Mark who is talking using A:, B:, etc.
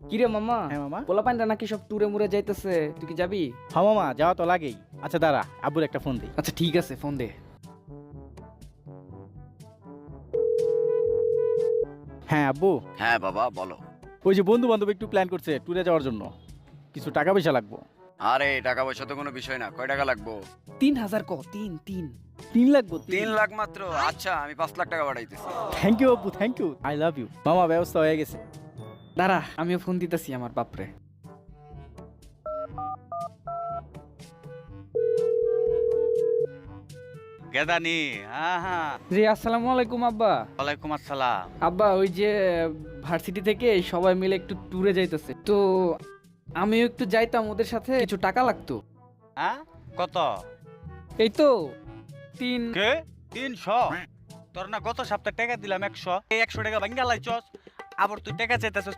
A: কিরে মামা?
B: হ্যাঁ মামা।
A: পোলাপানটা নাকি সব টুরে মুরে যাইতেছে, তুই কি যাবি?
B: হ্যাঁ মামা, যাওয়া তো লাগেই। আচ্ছা দাঁড়া, আব্বুর একটা ফোন দিই।
A: আচ্ছা ঠিক আছে, ফোন দে।
B: হ্যাঁ আব্বু,
C: হ্যাঁ বাবা বলো।
B: ওই যে বন্ধু বান্ধব একটু প্ল্যান করছে ট্যুরে যাওয়ার জন্য, কিছু টাকা পয়সা লাগবো।
C: আরে টাকা পয়সা তো কোনো বিষয় না, কয় টাকা লাগবো?
A: 3,000 ক, তিন তিন।
B: 3 লাগবো।
C: 3 লাখ মাত্র? আচ্ছা আমি 5 লাখ টাকা বাড়াইতেছি।
B: থ্যাংক ইউ আব্বু, thank you, I love you. মামা ব্যবস্থা হয়ে গেছে।
A: দাঁড়া, আমিও ফোন দিতেছি আমার বাপরে।
D: গেদানি, হ্যাঁ হ্যাঁ,
A: জি আসসালামু আলাইকুম আব্বা।
D: ওয়ালাইকুম আসসালাম।
A: আব্বা ওই যে ভার্সিটি থেকে সবাই মিলে একটু ট্যুরে যাইতেছে, তো আমিও একটু যাইতাম ওদের সাথে, কিছু টাকা লাগতো।
D: হ্যাঁ কত?
A: এই তো 3।
D: কে 300? তোর না গত সপ্তাহে টাকা দিলাম 100, এই 100 টাকা ভাঙ্গা লাইছস, আবার তুই টাকা চাইতেছস